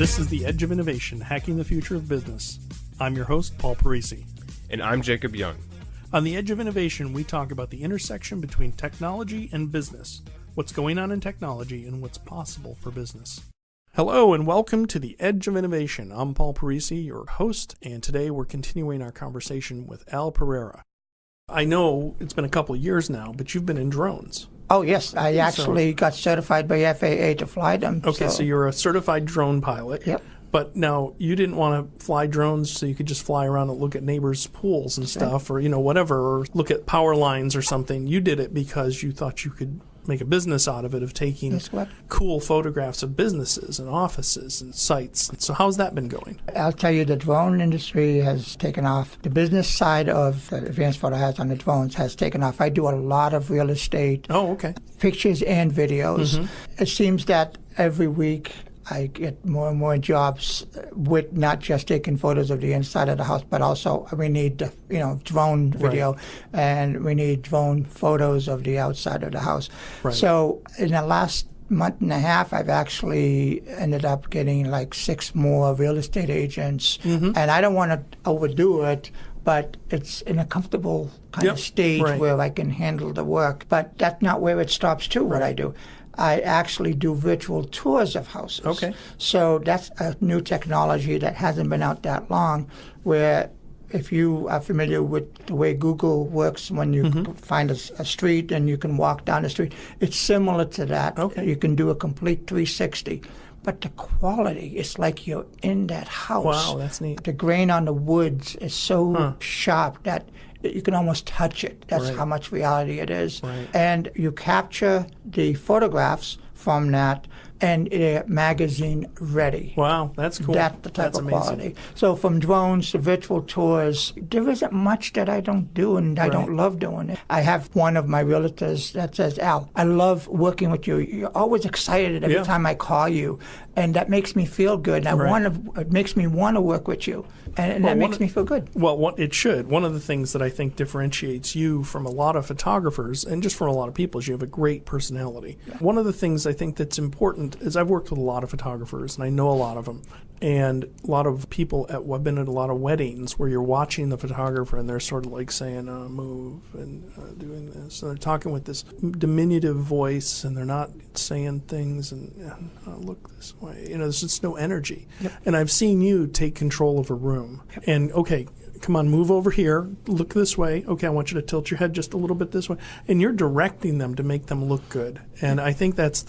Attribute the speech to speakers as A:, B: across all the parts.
A: This is The Edge of Innovation, Hacking the Future of Business. I'm your host, Paul Perisi.
B: And I'm Jacob Young.
A: On The Edge of Innovation, we talk about the intersection between technology and business, what's going on in technology, and what's possible for business. Hello, and welcome to The Edge of Innovation. I'm Paul Perisi, your host, and today we're continuing our conversation with Al Pereira. I know it's been a couple of years now, but you've been in drones.
C: Oh, yes. I actually got certified by FAA to fly them.
A: Okay, so you're a certified drone pilot.
C: Yep.
A: But now, you didn't want to fly drones so you could just fly around and look at neighbors' pools and stuff, or, whatever, or look at power lines or something. You did it because you thought you could make a business out of it, of taking cool photographs of businesses and offices and sites. So how's that been going?
C: I'll tell you, the drone industry has taken off. The business side of the advanced photo has on the drones has taken off. I do a lot of real estate, pictures and videos. Mm-hmm. It seems that every week I get more and more jobs with not just taking photos of the inside of the house, but also we need, drone video, and we need drone photos of the outside of the house. Right. So in the last month and a half, I've actually ended up getting like 6 more real estate agents, and I don't want to overdo it, but it's in a comfortable kind of stage where I can handle the work. But that's not where it stops too, what I do. I actually do virtual tours of houses. Okay. So that's a new technology that hasn't been out that long, where if you are familiar with the way Google works when you find a street and you can walk down the street, it's similar to that. Okay. You can do a complete 360. But the quality, it's like you're in that house.
A: Wow, that's neat.
C: The grain on the woods is so sharp that you can almost touch it. That's how much reality it is. Right. And you capture the photographs from that, and they're magazine ready.
A: Wow, that's cool.
C: That's the type of quality. So from drones to virtual tours, there isn't much that I don't do, and I don't love doing it. I have one of my realtors that says, Al, I love working with you. You're always excited every time I call you, and that makes me feel good. And it makes me want to work with you, and that makes me feel good.
A: Well, it should. One of the things that I think differentiates you from a lot of photographers, and just from a lot of people, is you have a great personality. Yeah. One of the things I think that's important is I've worked with a lot of photographers, and I know a lot of them, and a lot of people I've been at a lot of weddings where you're watching the photographer and they're sort of like saying, move, and doing this. And they're talking with this diminutive voice, and they're not saying things, and look this way. There's just no energy. Yep. And I've seen you take control of a room. Yep. And, come on, move over here, look this way. Okay, I want you to tilt your head just a little bit this way. And you're directing them to make them look good. And I think that's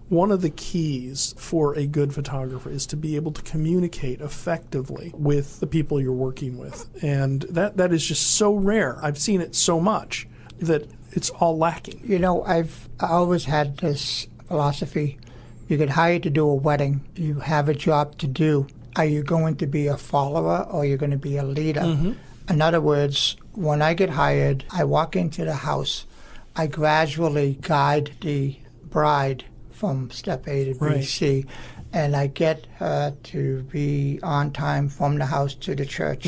A: one of the keys for a good photographer is to be able to communicate effectively with the people you're working with. And that is just so rare. I've seen it so much that it's all lacking.
C: I've always had this philosophy. You get hired to do a wedding. You have a job to do. Are you going to be a follower or are you going to be a leader? Mm-hmm. In other words, when I get hired, I walk into the house. I gradually guide the bride from step A to B, C, and I get her to be on time from the house to the church,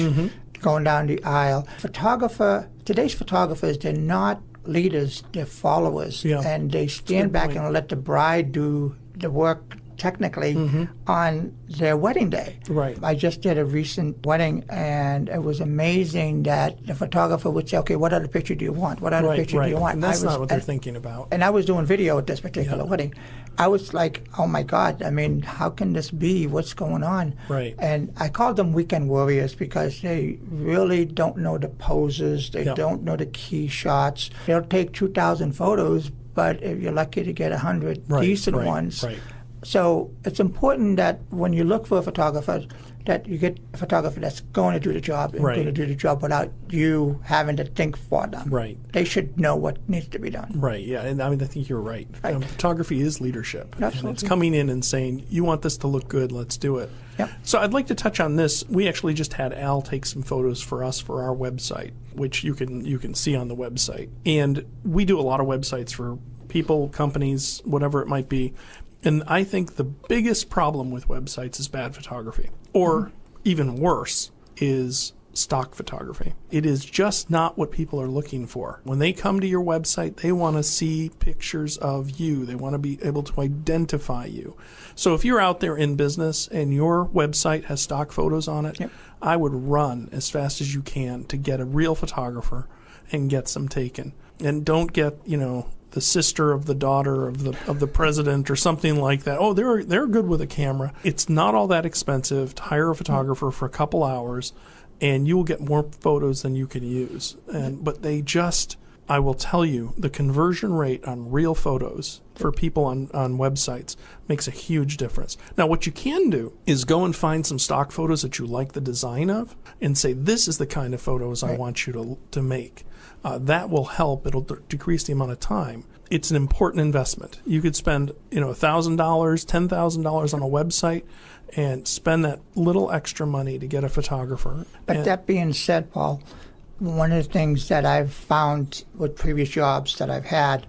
C: going down the aisle. Today's photographers, they're not leaders, they're followers, and they stand back and let the bride do the work technically on their wedding day. Right. I just did a recent wedding, and it was amazing that the photographer would say, okay, what other picture do you want? What other picture do you want?
A: And that's not what they're thinking about.
C: And I was doing video at this particular wedding. I was like, oh my God, how can this be? What's going on? Right. And I called them weekend warriors because they really don't know the poses. They don't know the key shots. They'll take 2,000 photos, but if you're lucky to get 100 decent ones. Right. So it's important that when you look for a photographer, that you get a photographer that's going to do the job and going to do the job without you having to think for them. Right. They should know what needs to be done.
A: Right, yeah. And I think you're right. Photography is leadership. Absolutely. And it's coming in and saying, you want this to look good, let's do it. Yep. So I'd like to touch on this. We actually just had Al take some photos for us for our website, which you can see on the website. And we do a lot of websites for people, companies, whatever it might be. And I think the biggest problem with websites is bad photography. Or even worse is stock photography. It is just not what people are looking for. When they come to your website, they want to see pictures of you. They want to be able to identify you. So if you're out there in business and your website has stock photos on it, yep. I would run as fast as you can to get a real photographer and get some taken. And don't get, the sister of the daughter of the president or something like that. Oh, they're good with a camera. It's not all that expensive to hire a photographer for a couple hours, and you will get more photos than you can use. But I will tell you, the conversion rate on real photos for people on websites makes a huge difference. Now, what you can do is go and find some stock photos that you like the design of and say, this is the kind of photos I want you to make. That will help. It'll decrease the amount of time. It's an important investment. You could spend, $1,000, $10,000 on a website and spend that little extra money to get a photographer.
C: But that being said, Paul, one of the things that I've found with previous jobs that I've had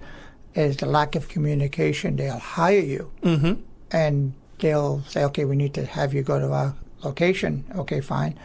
C: is the lack of communication. They'll hire you, mm-hmm. and they'll say, okay, we need to have you go to our location. Okay, fine.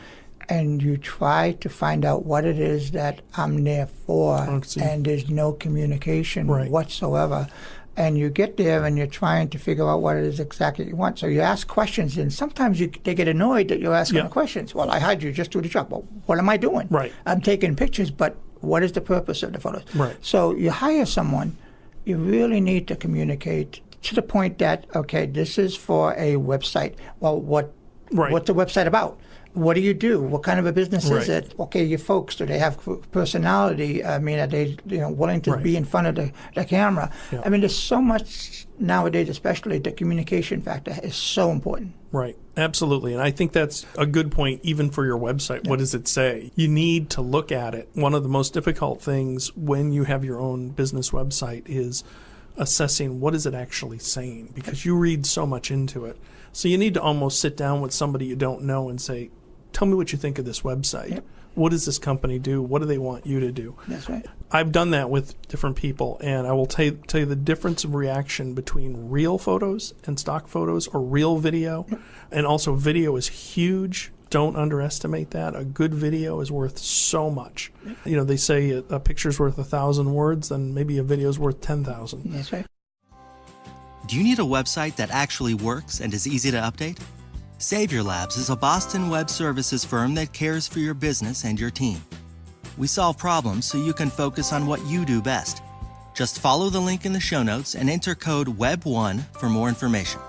C: And you try to find out what it is that I'm there for, and there's no communication whatsoever. And you get there and you're trying to figure out what it is exactly you want. So you ask questions, and sometimes they get annoyed that you're asking the questions. Well, I hired you, just do the job. Well, what am I doing?
A: Right.
C: I'm taking pictures, but what is the purpose of the photos?
A: Right.
C: So you hire someone, you really need to communicate to the point that, okay, this is for a website. Well, what's the website about? What do you do? What kind of a business is it? Okay, your folks, do they have personality? I mean, are they willing to be in front of the camera? Yeah. I mean, there's so much nowadays, especially the communication factor is so important.
A: Right, absolutely. And I think that's a good point even for your website. Yeah. What does it say? You need to look at it. One of the most difficult things when you have your own business website is assessing what is it actually saying, because you read so much into it. So you need to almost sit down with somebody you don't know and say, tell me what you think of this website. Yep. What does this company do? What do they want you to do?
C: That's right.
A: I've done that with different people, and I will tell you the difference of reaction between real photos and stock photos or real video. Yep. And also video is huge. Don't underestimate that. A good video is worth so much. Yep. They say a picture's worth 1,000 words, then maybe a video's worth 10,000.
C: That's right.
B: Do you need a website that actually works and is easy to update? Savior Labs is a Boston web services firm that cares for your business and your team. We solve problems so you can focus on what you do best. Just follow the link in the show notes and enter code WEB1 for more information.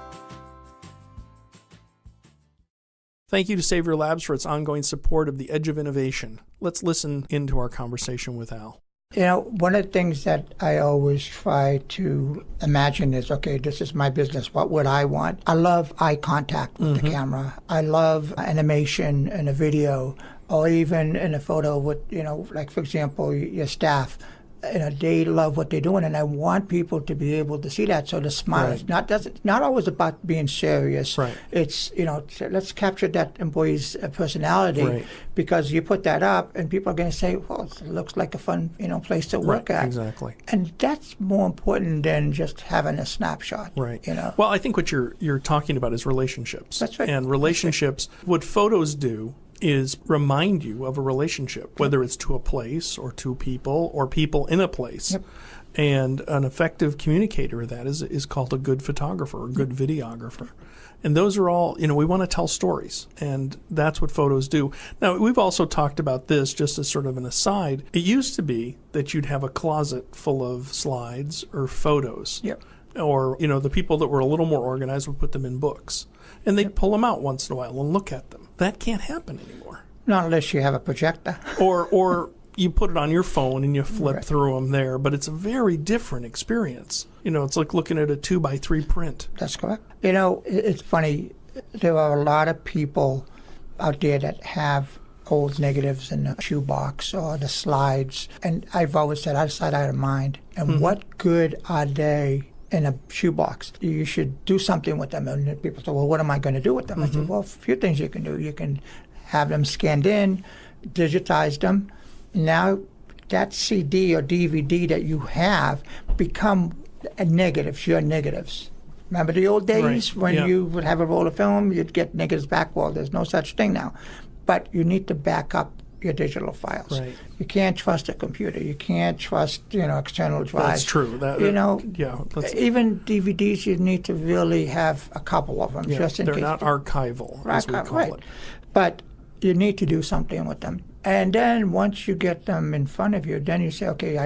A: Thank you to Savior Labs for its ongoing support of the Edge of Innovation. Let's listen into our conversation with Al.
C: One of the things that I always try to imagine is, okay, this is my business. What would I want? I love eye contact with the camera. I love animation in a video, or even in a photo with, like, for example, your staff. They love what they're doing, and I want people to be able to see that. So the smile is not always about being serious.
A: Right.
C: It's let's capture that employee's personality, because you put that up, and people are going to say, "Well, it looks like a fun place to work at."
A: Exactly.
C: And that's more important than just having a snapshot.
A: Right. Well, I think what you're talking about is relationships.
C: That's right.
A: And relationships. What photos do is remind you of a relationship, whether it's to a place or to people or people in a place. Yep. And an effective communicator of that is called a good photographer or good videographer. And those are all, we want to tell stories, and that's what photos do. Now, we've also talked about this just as sort of an aside. It used to be that you'd have a closet full of slides or photos.
C: Yep.
A: Or, the people that were a little more organized would put them in books. And they'd pull them out once in a while and look at them. That can't happen anymore.
C: Not unless you have a projector.
A: or you put it on your phone and you flip through them there. But it's a very different experience. It's like looking at a 2x3 print.
C: That's correct. It's funny. There are a lot of people out there that have old negatives in the shoebox or the slides. And I've always said, out of sight, out of mind. And what good are they in a shoebox? You should do something with them. And people say, well, what am I going to do with them? I said, well, a few things you can do. You can have them scanned in, digitize them. Now that CD or DVD that you have become negatives, your negatives. Remember the old days when you would have a roll of film, you'd get negatives back? Well, there's no such thing now. but you need to back up your digital files.
A: Right.
C: You can't trust a computer. You can't trust, external drives.
A: That's true.
C: Even DVDs, you need to really have a couple of them, just in case.
A: They're not archival, as we call it.
C: But you need to do something with them. And then once you get them in front of you, then you say, okay,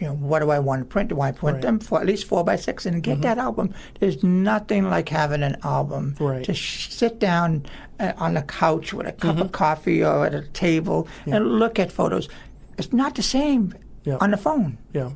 C: what do I want to print? Do I print them for at least 4x6 and get that album? There's nothing like having an album to sit down on a couch with a cup of coffee or at a table and look at photos. It's not the same on the phone.
A: Yeah.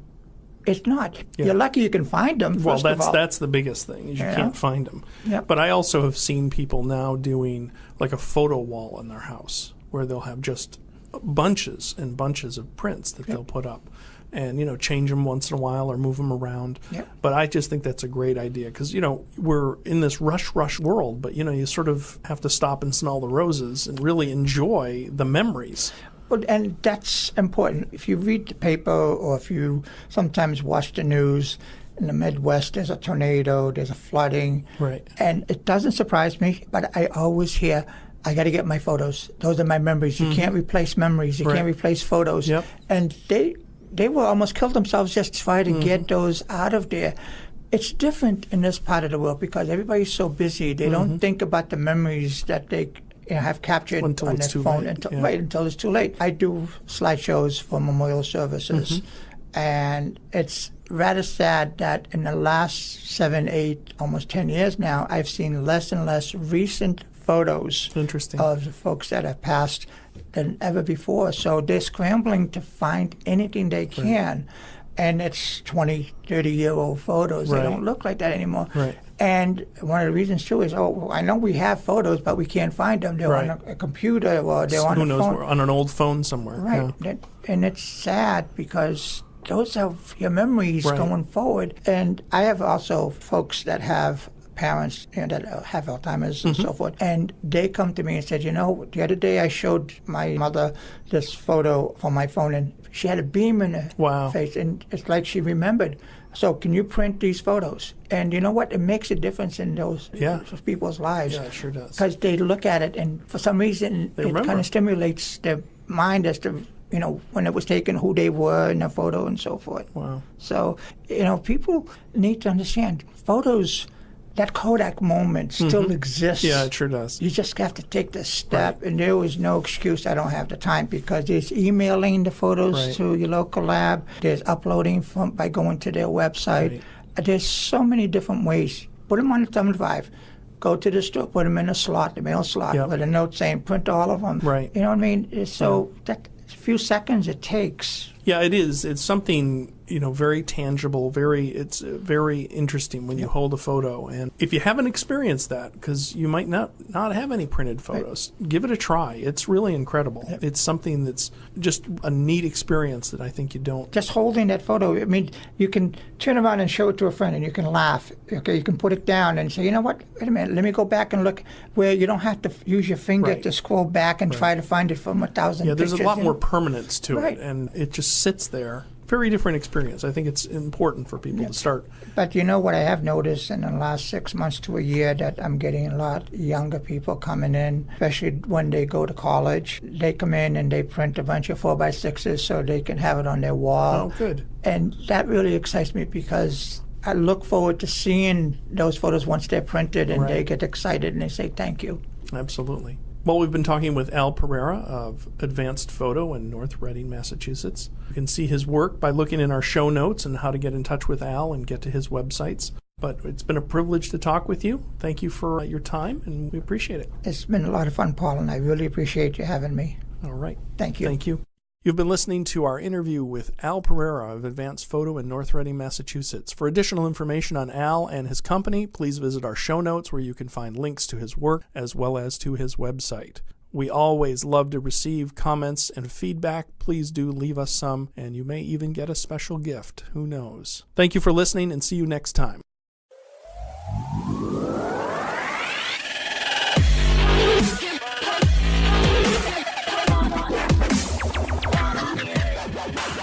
C: It's not. You're lucky you can find them.
A: Well, that's the biggest thing, is you can't find them.
C: Yep.
A: But I also have seen people now doing like a photo wall in their house where they'll have just bunches and bunches of prints that they'll put up and, change them once in a while or move them around.
C: Yep.
A: But I just think that's a great idea because, we're in this rush world, but, you sort of have to stop and smell the roses and really enjoy the memories.
C: Well, and that's important. If you read the paper or if you sometimes watch the news, in the Midwest, there's a tornado, there's a flooding.
A: Right.
C: And it doesn't surprise me, but I always hear, I got to get my photos. Those are my memories. You can't replace memories. You can't replace photos.
A: Yep.
C: And they will almost kill themselves just to try to get those out of there. It's different in this part of the world because everybody's so busy. They don't think about the memories that they have captured on their phone until it's too late. I do slideshows for memorial services, and it's rather sad that in the last 7, 8, almost 10 years now, I've seen less and less recent photos of the folks that have passed than ever before. So they're scrambling to find anything they can. And it's 20, 30-year-old photos. They don't look like that anymore.
A: Right.
C: And one of the reasons, too, is, I know we have photos, but we can't find them. They're on a computer or they're on a phone. Who knows,
A: on an old phone somewhere.
C: Right. Yeah. And it's sad because those are your memories going forward. And I have also folks that have parents that have Alzheimer's and so forth. And they come to me and said, the other day I showed my mother this photo from my phone, and she had a beam in her face, and it's like she remembered. So can you print these photos? And you know what? It makes a difference in those people's lives.
A: Yeah, it sure does.
C: Because they look at it, and for some reason, it kind of stimulates their mind as to when it was taken, who they were in the photo and so forth.
A: Wow.
C: So, people need to understand photos. That Kodak moment still exists.
A: Yeah, it sure does.
C: You just have to take the step, and there was no excuse, I don't have the time, because there's emailing the photos to your local lab, there's uploading by going to their website. There's so many different ways. Put them on a thumb drive. Go to the store, put them in a slot, the mail slot, with a note saying print all of them.
A: Right.
C: You know what I mean? So that few seconds it takes.
A: Yeah, it is. It's something, very tangible, it's very interesting when you hold a photo. And if you haven't experienced that, because you might not have any printed photos, give it a try. It's really incredible. Yep. It's something that's just a neat experience that I think you don't.
C: Just holding that photo, I mean, you can turn around and show it to a friend and you can laugh. Okay, you can put it down and say, you know what, wait a minute, let me go back and look, where you don't have to use your finger to scroll back and try to find it from 1,000 pictures.
A: Yeah, there's a lot more permanence to it, and it just sits there. Very different experience. I think it's important for people to start.
C: But what I have noticed in the last 6 months to a year, that I'm getting a lot younger people coming in, especially when they go to college. They come in and they print a bunch of 4x6s so they can have it on their wall.
A: Oh, good.
C: And that really excites me because I look forward to seeing those photos once they're printed, and they get excited and they say thank you.
A: Absolutely. Well, we've been talking with Al Pereira of Advanced Photo in North Reading, Massachusetts. You can see his work by looking in our show notes and how to get in touch with Al and get to his websites. But it's been a privilege to talk with you. Thank you for your time, and we appreciate it.
C: It's been a lot of fun, Paul, and I really appreciate you having me.
A: All right.
C: Thank you.
A: Thank you. You've been listening to our interview with Al Pereira of Advanced Photo in North Reading, Massachusetts. For additional information on Al and his company, please visit our show notes where you can find links to his work as well as to his website. We always love to receive comments and feedback. Please do leave us some, and you may even get a special gift. Who knows? Thank you for listening, and see you next time.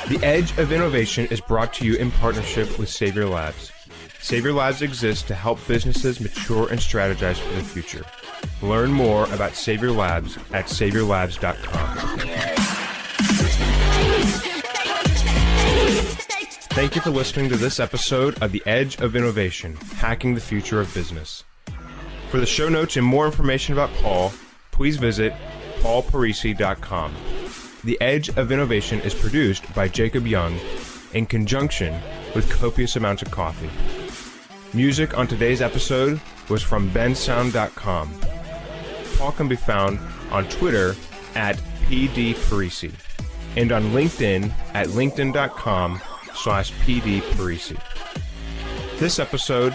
D: The Edge of Innovation is brought to you in partnership with Savior Labs. Savior Labs exists to help businesses mature and strategize for the future. Learn more about Savior Labs at saviorlabs.com. Thank you for listening to this episode of The Edge of Innovation, Hacking the Future of Business. For the show notes and more information about Paul, please visit paulparisi.com. The Edge of Innovation is produced by Jacob Young in conjunction with copious amounts of coffee. Music on today's episode was from bensound.com. Paul can be found on Twitter at pdparisi and on LinkedIn at linkedin.com/pdparisi. This episode,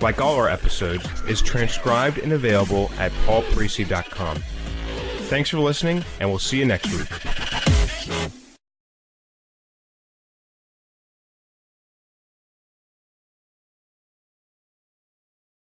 D: like all our episodes, is transcribed and available at paulparisi.com. Thanks for listening, and we'll see you next week.